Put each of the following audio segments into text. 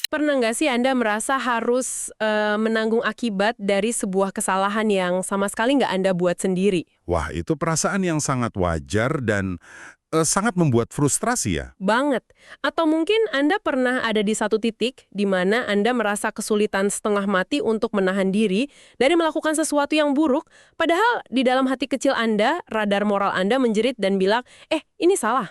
Pernah nggak sih Anda merasa harus menanggung akibat dari sebuah kesalahan yang sama sekali nggak Anda buat sendiri? Wah, itu perasaan yang sangat wajar dan sangat membuat frustrasi ya. Banget. Atau mungkin Anda pernah ada di satu titik di mana Anda merasa kesulitan setengah mati untuk menahan diri dari melakukan sesuatu yang buruk, padahal di dalam hati kecil Anda, radar moral Anda menjerit dan bilang, ini salah.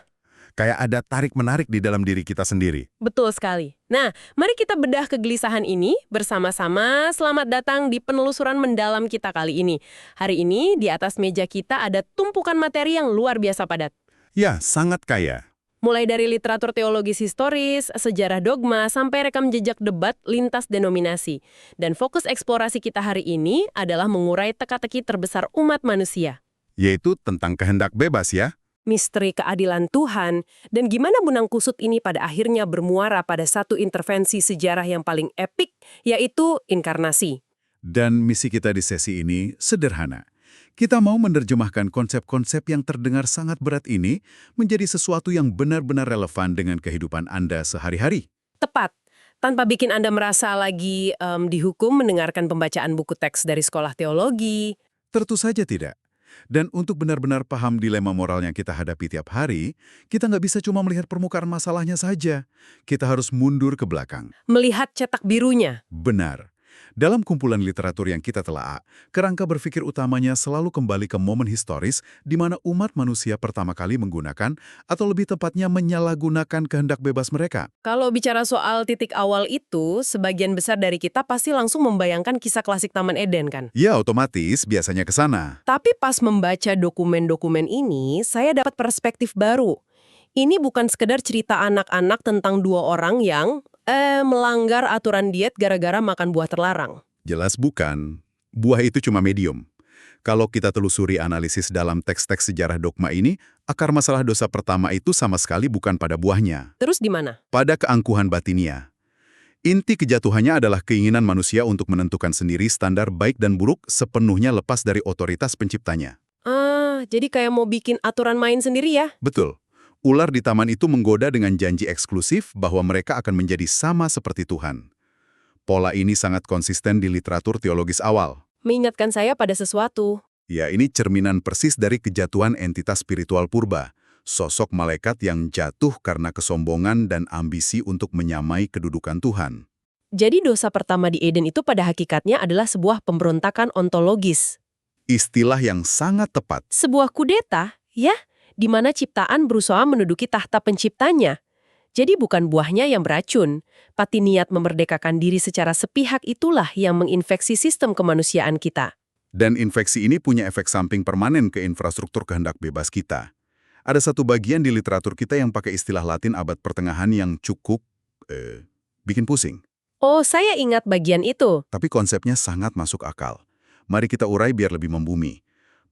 Kayak ada tarik-menarik di dalam diri kita sendiri. Betul sekali. Nah, mari kita bedah kegelisahan ini bersama-sama. Selamat datang di penelusuran mendalam kita kali ini. Hari ini di atas meja kita ada tumpukan materi yang luar biasa padat. Ya, sangat kaya. Mulai dari literatur teologis historis, sejarah dogma, sampai rekam jejak debat lintas denominasi. Dan fokus eksplorasi kita hari ini adalah mengurai teka-teki terbesar umat manusia. Yaitu tentang kehendak bebas ya. Misteri keadilan Tuhan, dan gimana benang kusut ini pada akhirnya bermuara pada satu intervensi sejarah yang paling epik, yaitu inkarnasi. Dan misi kita di sesi ini sederhana. Kita mau menerjemahkan konsep-konsep yang terdengar sangat berat ini menjadi sesuatu yang benar-benar relevan dengan kehidupan Anda sehari-hari. Tepat, tanpa bikin Anda merasa lagi dihukum mendengarkan pembacaan buku teks dari sekolah teologi. Tentu saja tidak. Dan untuk benar-benar paham dilema moral yang kita hadapi tiap hari, kita nggak bisa cuma melihat permukaan masalahnya saja. Kita harus mundur ke belakang. Melihat cetak birunya. Benar. Dalam kumpulan literatur yang kita telaah, kerangka berpikir utamanya selalu kembali ke momen historis di mana umat manusia pertama kali menggunakan, atau lebih tepatnya menyalahgunakan kehendak bebas mereka. Kalau bicara soal titik awal itu, sebagian besar dari kita pasti langsung membayangkan kisah klasik Taman Eden kan? Ya, otomatis biasanya ke sana. Tapi pas membaca dokumen-dokumen ini, saya dapat perspektif baru. Ini bukan sekedar cerita anak-anak tentang dua orang yang melanggar aturan diet gara-gara makan buah terlarang. Jelas bukan. Buah itu cuma medium. Kalau kita telusuri analisis dalam teks-teks sejarah dogma ini, akar masalah dosa pertama itu sama sekali bukan pada buahnya. Terus di mana? Pada keangkuhan batinia. Inti kejatuhannya adalah keinginan manusia untuk menentukan sendiri standar baik dan buruk sepenuhnya lepas dari otoritas penciptanya. Jadi kayak mau bikin aturan main sendiri ya? Betul. Ular di taman itu menggoda dengan janji eksklusif bahwa mereka akan menjadi sama seperti Tuhan. Pola ini sangat konsisten di literatur teologis awal. Mengingatkan saya pada sesuatu. Ya, ini cerminan persis dari kejatuhan entitas spiritual purba. Sosok malaikat yang jatuh karena kesombongan dan ambisi untuk menyamai kedudukan Tuhan. Jadi dosa pertama di Eden itu pada hakikatnya adalah sebuah pemberontakan ontologis. Istilah yang sangat tepat. Sebuah kudeta, ya, di mana ciptaan berusaha menduduki tahta penciptanya. Jadi bukan buahnya yang beracun. Pati niat memerdekakan diri secara sepihak itulah yang menginfeksi sistem kemanusiaan kita. Dan infeksi ini punya efek samping permanen ke infrastruktur kehendak bebas kita. Ada satu bagian di literatur kita yang pakai istilah Latin abad pertengahan yang cukup bikin pusing. Oh, saya ingat bagian itu. Tapi konsepnya sangat masuk akal. Mari kita urai biar lebih membumi.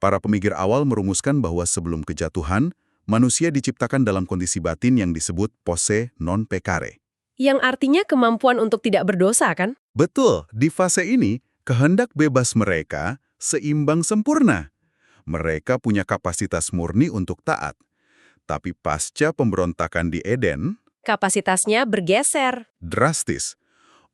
Para pemikir awal merumuskan bahwa sebelum kejatuhan, manusia diciptakan dalam kondisi batin yang disebut posse non peccare. Yang artinya kemampuan untuk tidak berdosa, kan? Betul, di fase ini, kehendak bebas mereka seimbang sempurna. Mereka punya kapasitas murni untuk taat. Tapi pasca pemberontakan di Eden, Kapasitasnya bergeser. drastis.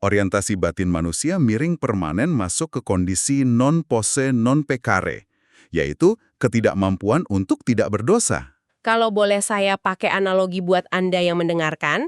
Orientasi batin manusia miring permanen masuk ke kondisi non posse non peccare, yaitu ketidakmampuan untuk tidak berdosa. Kalau boleh saya pakai analogi buat Anda yang mendengarkan,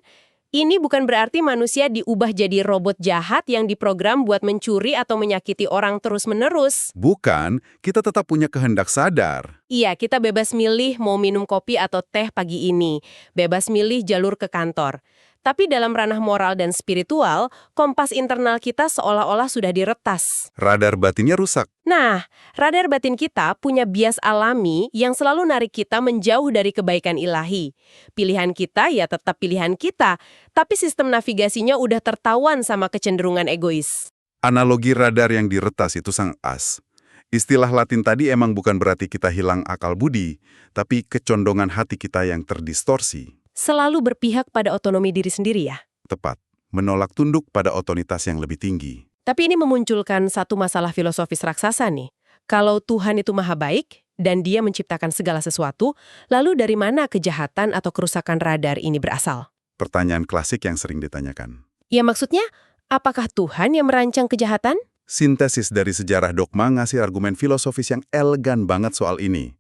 ini bukan berarti manusia diubah jadi robot jahat yang diprogram buat mencuri atau menyakiti orang terus-menerus. Bukan, kita tetap punya kehendak sadar. Iya, kita bebas milih mau minum kopi atau teh pagi ini. Bebas milih jalur ke kantor. Tapi dalam ranah moral dan spiritual, kompas internal kita seolah-olah sudah diretas. Radar batinnya rusak. Nah, radar batin kita punya bias alami yang selalu narik kita menjauh dari kebaikan ilahi. Pilihan kita ya tetap pilihan kita, tapi sistem navigasinya udah tertawan sama kecenderungan egois. Analogi radar yang diretas itu sang as. Istilah Latin tadi emang bukan berarti kita hilang akal budi, tapi kecondongan hati kita yang terdistorsi. Selalu berpihak pada otonomi diri sendiri ya. Tepat, menolak tunduk pada otoritas yang lebih tinggi. Tapi ini memunculkan satu masalah filosofis raksasa nih. Kalau Tuhan itu maha baik dan dia menciptakan segala sesuatu, lalu dari mana kejahatan atau kerusakan radar ini berasal? Pertanyaan klasik yang sering ditanyakan. Ya maksudnya, apakah Tuhan yang merancang kejahatan? Sintesis dari sejarah dogma ngasih argumen filosofis yang elegan banget soal ini.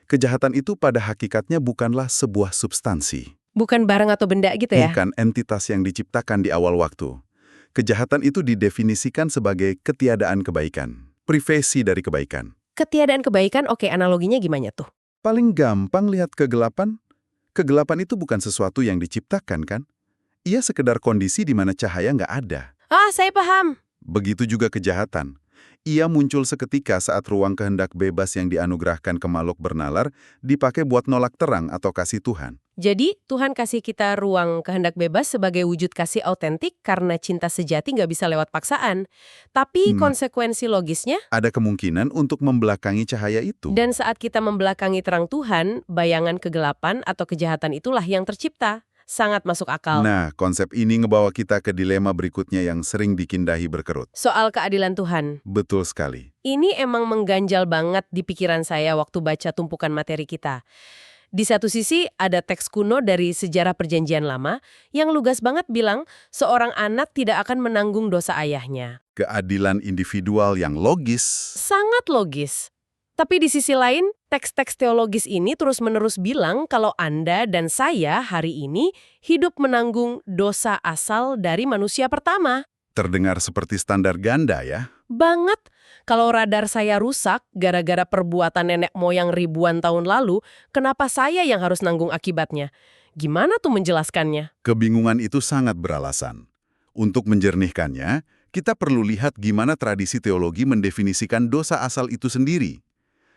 Kejahatan itu pada hakikatnya bukanlah sebuah substansi. Bukan barang atau benda gitu ya? Bukan entitas yang diciptakan di awal waktu. Kejahatan itu didefinisikan sebagai ketiadaan kebaikan, privasi dari kebaikan. Ketiadaan kebaikan, oke, analoginya gimana tuh? Paling gampang lihat kegelapan. Kegelapan itu bukan sesuatu yang diciptakan, kan? Ia sekedar kondisi di mana cahaya nggak ada. Ah, saya paham. Begitu juga kejahatan. Ia muncul seketika saat ruang kehendak bebas yang dianugerahkan ke makhluk bernalar dipakai buat nolak terang atau kasih Tuhan. Jadi, Tuhan kasih kita ruang kehendak bebas sebagai wujud kasih autentik karena cinta sejati nggak bisa lewat paksaan. Tapi konsekuensi logisnya, Ada kemungkinan untuk membelakangi cahaya itu. dan saat kita membelakangi terang Tuhan, bayangan kegelapan atau kejahatan itulah yang tercipta. Sangat masuk akal. Nah, konsep ini ngebawa kita ke dilema berikutnya yang sering bikin dahi berkerut. Soal keadilan Tuhan. Betul sekali. Ini emang mengganjal banget di pikiran saya waktu baca tumpukan materi kita. Di satu sisi, ada teks kuno dari sejarah Perjanjian Lama yang lugas banget bilang seorang anak tidak akan menanggung dosa ayahnya. Keadilan individual yang logis. Sangat logis. Tapi di sisi lain, teks-teks teologis ini terus-menerus bilang kalau Anda dan saya hari ini hidup menanggung dosa asal dari manusia pertama. Terdengar seperti standar ganda ya. Banget. Kalau radar saya rusak gara-gara perbuatan nenek moyang ribuan tahun lalu, kenapa saya yang harus nanggung akibatnya? Gimana tuh menjelaskannya? Kebingungan itu sangat beralasan. Untuk menjernihkannya, kita perlu lihat gimana tradisi teologi mendefinisikan dosa asal itu sendiri.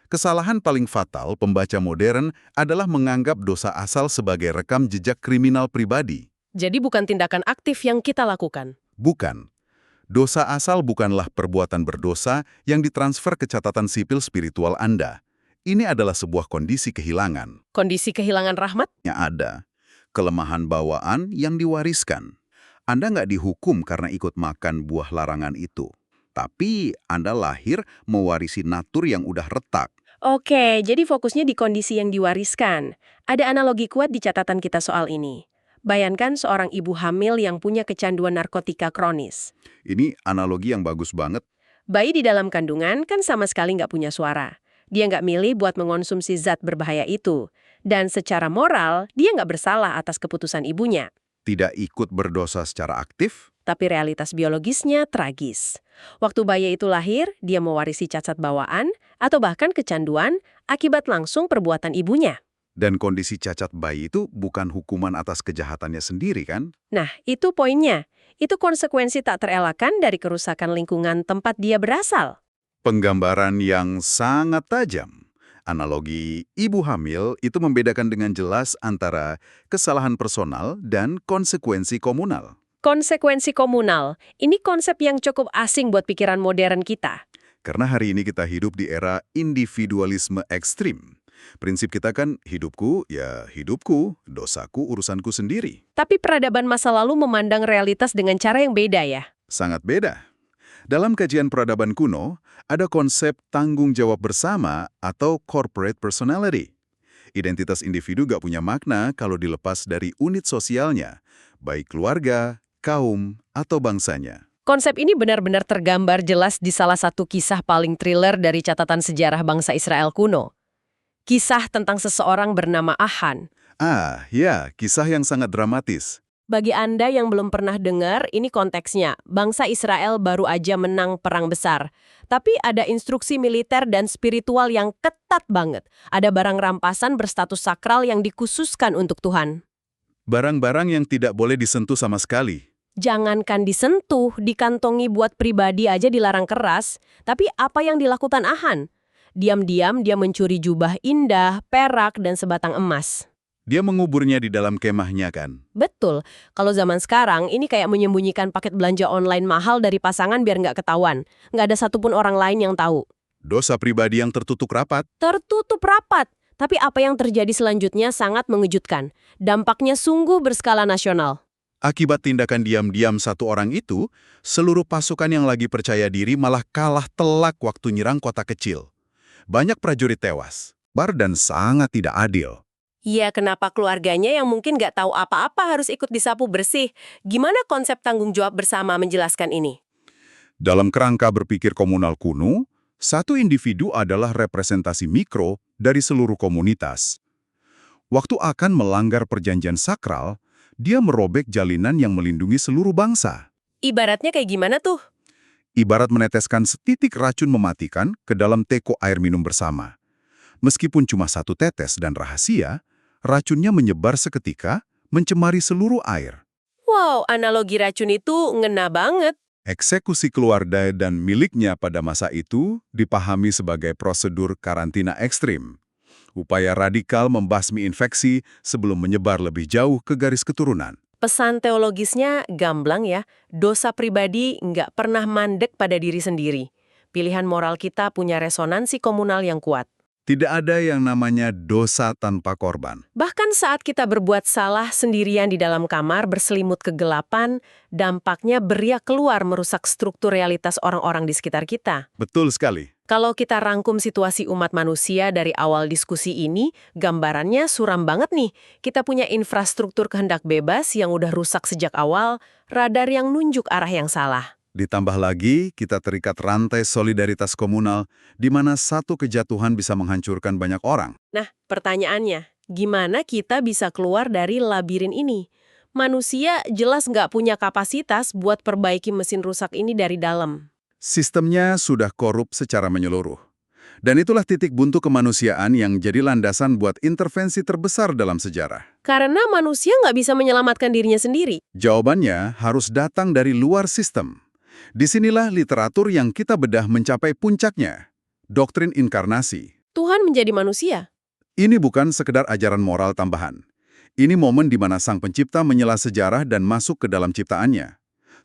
Kesalahan paling fatal pembaca modern adalah menganggap dosa asal sebagai rekam jejak kriminal pribadi. Jadi bukan tindakan aktif yang kita lakukan. Bukan. Dosa asal bukanlah perbuatan berdosa yang ditransfer ke catatan sipil spiritual Anda. Ini adalah sebuah kondisi kehilangan. Kondisi kehilangan rahmat? Yang ada. Kelemahan bawaan yang diwariskan. Anda nggak dihukum karena ikut makan buah larangan itu. Tapi Anda lahir mewarisi natur yang udah retak. Oke, jadi fokusnya di kondisi yang diwariskan. Ada analogi kuat di catatan kita soal ini. Bayangkan seorang ibu hamil yang punya kecanduan narkotika kronis. Ini analogi yang bagus banget. Bayi di dalam kandungan kan sama sekali nggak punya suara. Dia nggak milih buat mengonsumsi zat berbahaya itu. Dan secara moral, dia nggak bersalah atas keputusan ibunya. Tidak ikut berdosa secara aktif. Tapi realitas biologisnya tragis. Waktu bayi itu lahir, dia mewarisi cacat bawaan atau bahkan kecanduan akibat langsung perbuatan ibunya. Dan kondisi cacat bayi itu bukan hukuman atas kejahatannya sendiri kan? Nah, itu poinnya. Itu konsekuensi tak terelakkan dari kerusakan lingkungan tempat dia berasal. Penggambaran yang sangat tajam. Analogi ibu hamil itu membedakan dengan jelas antara kesalahan personal dan konsekuensi komunal. Konsekuensi komunal, ini konsep yang cukup asing buat pikiran modern kita. Karena hari ini kita hidup di era individualisme ekstrim. Prinsip kita kan hidupku, ya hidupku, dosaku, urusanku sendiri. Tapi peradaban masa lalu memandang realitas dengan cara yang beda ya. Sangat beda. Dalam kajian peradaban kuno, ada konsep tanggung jawab bersama atau corporate personality. Identitas individu gak punya makna kalau dilepas dari unit sosialnya, baik keluarga, kaum, atau bangsanya. Konsep ini benar-benar tergambar jelas di salah satu kisah paling thriller dari catatan sejarah bangsa Israel kuno. Kisah tentang seseorang bernama Achan. Ah, ya, kisah yang sangat dramatis. Bagi Anda yang belum pernah dengar, ini konteksnya. Bangsa Israel baru aja menang perang besar. Tapi ada instruksi militer dan spiritual yang ketat banget. Ada barang rampasan berstatus sakral yang dikhususkan untuk Tuhan. Barang-barang yang tidak boleh disentuh sama sekali. Jangankan disentuh, dikantongi buat pribadi aja dilarang keras. Tapi apa yang dilakukan Achan? Diam-diam dia mencuri jubah indah, perak, dan sebatang emas. Dia menguburnya di dalam kemahnya kan? Betul. Kalau zaman sekarang, ini kayak menyembunyikan paket belanja online mahal dari pasangan biar nggak ketahuan. Nggak ada satupun orang lain yang tahu. Dosa pribadi yang tertutup rapat. Tertutup rapat. Tapi apa yang terjadi selanjutnya sangat mengejutkan. Dampaknya sungguh berskala nasional. Akibat tindakan diam-diam satu orang itu, seluruh pasukan yang lagi percaya diri malah kalah telak waktu nyerang kota kecil. Banyak prajurit tewas. Bar dan sangat tidak adil. Iya, kenapa keluarganya yang mungkin nggak tahu apa-apa harus ikut disapu bersih? Gimana konsep tanggung jawab bersama menjelaskan ini? Dalam kerangka berpikir komunal kuno, satu individu adalah representasi mikro dari seluruh komunitas. Waktu akan melanggar perjanjian sakral, dia merobek jalinan yang melindungi seluruh bangsa. Ibaratnya kayak gimana tuh? Ibarat meneteskan setitik racun mematikan ke dalam teko air minum bersama. Meskipun cuma satu tetes dan rahasia, racunnya menyebar seketika, mencemari seluruh air. Wow, analogi racun itu ngena banget. Eksekusi keluarga dan miliknya pada masa itu dipahami sebagai prosedur karantina ekstrim. Upaya radikal membasmi infeksi sebelum menyebar lebih jauh ke garis keturunan. Pesan teologisnya gamblang ya, dosa pribadi nggak pernah mandek pada diri sendiri. Pilihan moral kita punya resonansi komunal yang kuat. Tidak ada yang namanya dosa tanpa korban. Bahkan saat kita berbuat salah sendirian di dalam kamar berselimut kegelapan, dampaknya beriak keluar merusak struktur realitas orang-orang di sekitar kita. Betul sekali. Kalau kita rangkum situasi umat manusia dari awal diskusi ini, gambarannya suram banget nih. Kita punya infrastruktur kehendak bebas yang udah rusak sejak awal, radar yang nunjuk arah yang salah. Ditambah lagi, kita terikat rantai solidaritas komunal di mana satu kejatuhan bisa menghancurkan banyak orang. Nah, pertanyaannya, gimana kita bisa keluar dari labirin ini? Manusia jelas nggak punya kapasitas buat perbaiki mesin rusak ini dari dalam. Sistemnya sudah korup secara menyeluruh. Dan itulah titik buntu kemanusiaan yang jadi landasan buat intervensi terbesar dalam sejarah. Karena manusia nggak bisa menyelamatkan dirinya sendiri. Jawabannya harus datang dari luar sistem. Disinilah literatur yang kita bedah mencapai puncaknya. Doktrin inkarnasi. Tuhan menjadi manusia. Ini bukan sekedar ajaran moral tambahan. Ini momen di mana Sang Pencipta menyela sejarah dan masuk ke dalam ciptaannya.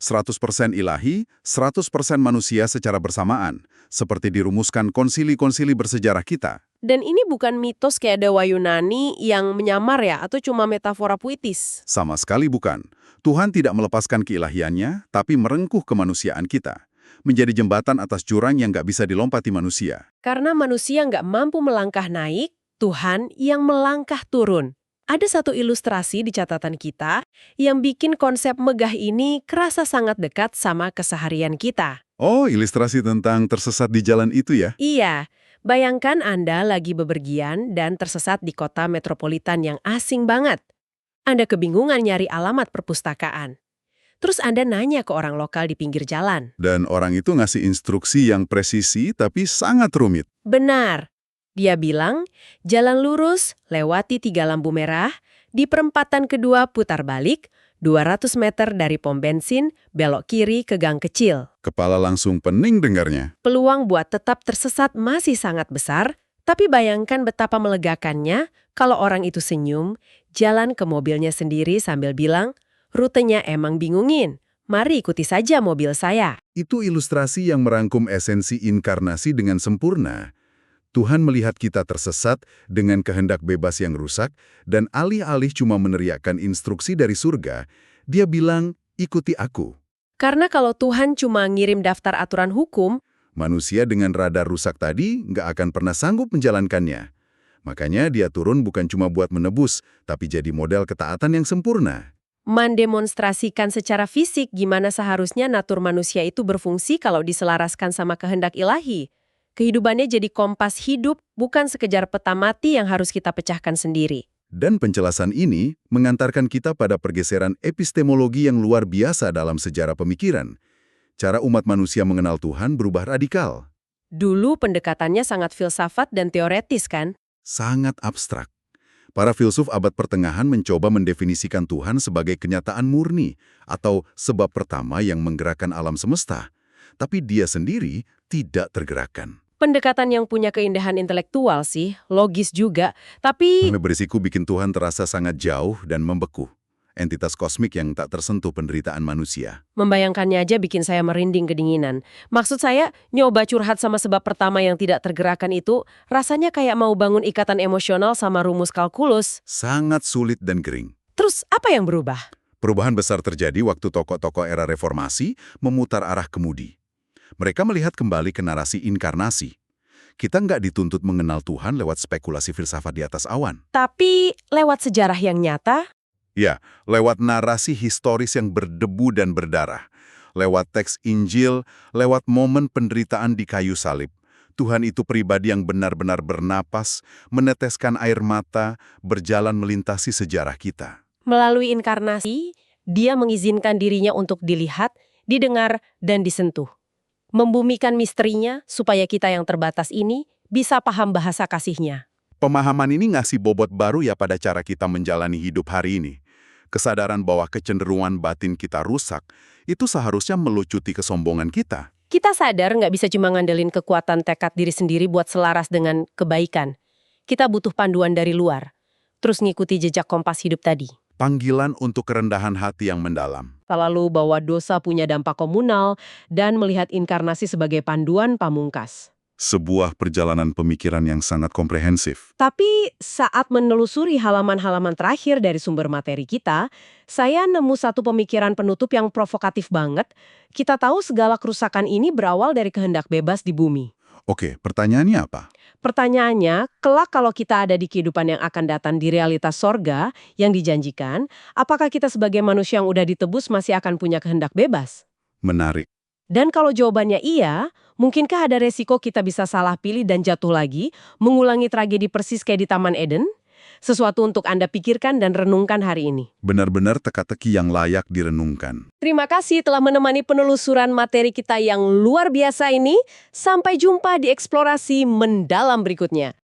100% ilahi, 100% manusia secara bersamaan, seperti dirumuskan konsili-konsili bersejarah kita. Dan ini bukan mitos kayak Dewa Yunani yang menyamar ya, atau cuma metafora puitis. Sama sekali bukan. Tuhan tidak melepaskan keilahiannya, tapi merengkuh kemanusiaan kita. Menjadi jembatan atas jurang yang nggak bisa dilompati manusia. Karena manusia nggak mampu melangkah naik, Tuhan yang melangkah turun. Ada satu ilustrasi di catatan kita yang bikin konsep megah ini kerasa sangat dekat sama keseharian kita. Oh, ilustrasi tentang tersesat di jalan itu ya? Iya, bayangkan Anda lagi bepergian dan tersesat di kota metropolitan yang asing banget. Anda kebingungan nyari alamat perpustakaan. Terus Anda nanya ke orang lokal di pinggir jalan. Dan orang itu ngasih instruksi yang presisi tapi sangat rumit. Benar. Dia bilang, jalan lurus, lewati 3 lampu merah, di perempatan kedua putar balik, 200 meter dari pom bensin, belok kiri ke gang kecil. Kepala langsung pening dengarnya. Peluang buat tetap tersesat masih sangat besar, tapi bayangkan betapa melegakannya kalau orang itu senyum, jalan ke mobilnya sendiri sambil bilang, rutenya emang bingungin, mari ikuti saja mobil saya. Itu ilustrasi yang merangkum esensi inkarnasi dengan sempurna. Tuhan melihat kita tersesat dengan kehendak bebas yang rusak, dan alih-alih cuma meneriakkan instruksi dari surga, dia bilang, ikuti aku. Karena kalau Tuhan cuma ngirim daftar aturan hukum, Manusia dengan radar rusak tadi nggak akan pernah sanggup menjalankannya. Makanya dia turun bukan cuma buat menebus, tapi jadi model ketaatan yang sempurna. mendemonstrasikan secara fisik gimana seharusnya natur manusia itu berfungsi kalau diselaraskan sama kehendak ilahi. Kehidupannya jadi kompas hidup, bukan sekejar peta mati yang harus kita pecahkan sendiri. Dan penjelasan ini mengantarkan kita pada pergeseran epistemologi yang luar biasa dalam sejarah pemikiran. Cara umat manusia mengenal Tuhan berubah radikal. Dulu pendekatannya sangat filsafat dan teoretis kan? Sangat abstrak. Para filsuf abad pertengahan mencoba mendefinisikan Tuhan sebagai kenyataan murni atau sebab pertama yang menggerakkan alam semesta. Tapi dia sendiri tidak tergerakkan. Pendekatan yang punya keindahan intelektual sih, logis juga, tapi Berisiko bikin Tuhan terasa sangat jauh dan membeku. Entitas kosmik yang tak tersentuh penderitaan manusia. membayangkannya aja bikin saya merinding kedinginan. Maksud saya, nyoba curhat sama sebab pertama yang tidak tergerakkan itu, rasanya kayak mau bangun ikatan emosional sama rumus kalkulus. Sangat sulit dan kering. Terus apa yang berubah? Perubahan besar terjadi waktu tokoh-tokoh era reformasi memutar arah kemudi. Mereka melihat kembali ke narasi inkarnasi. Kita nggak dituntut mengenal Tuhan lewat spekulasi filsafat di atas awan. Tapi lewat sejarah yang nyata, Ya, lewat narasi historis yang berdebu dan berdarah. Lewat teks Injil, lewat momen penderitaan di kayu salib. Tuhan itu pribadi yang benar-benar bernapas, meneteskan air mata, berjalan melintasi sejarah kita. melalui inkarnasi, dia mengizinkan dirinya untuk dilihat, didengar, dan disentuh. Membumikan misterinya supaya kita yang terbatas ini bisa paham bahasa kasihnya. Pemahaman ini ngasih bobot baru ya pada cara kita menjalani hidup hari ini. Kesadaran bahwa kecenderungan batin kita rusak, itu seharusnya melucuti kesombongan kita. Kita sadar nggak bisa cuma ngandelin kekuatan tekad diri sendiri buat selaras dengan kebaikan. Kita butuh panduan dari luar. Terus ngikuti jejak kompas hidup tadi. Panggilan untuk kerendahan hati yang mendalam. Lalu bahwa dosa punya dampak komunal dan melihat inkarnasi sebagai panduan pamungkas. Sebuah perjalanan pemikiran yang sangat komprehensif. Tapi saat menelusuri halaman-halaman terakhir dari sumber materi kita, saya nemu satu pemikiran penutup yang provokatif banget. Kita tahu segala kerusakan ini berawal dari kehendak bebas di bumi. Oke, pertanyaannya apa? Pertanyaannya, kelak kalau kita ada di kehidupan yang akan datang di realitas sorga yang dijanjikan, apakah kita sebagai manusia yang udah ditebus masih akan punya kehendak bebas? Menarik. Dan kalau jawabannya iya, mungkinkah ada resiko kita bisa salah pilih dan jatuh lagi, mengulangi tragedi persis kayak di Taman Eden? Sesuatu untuk Anda pikirkan dan renungkan hari ini. Benar-benar teka-teki yang layak direnungkan. Terima kasih telah menemani penelusuran materi kita yang luar biasa ini. Sampai jumpa di eksplorasi mendalam berikutnya.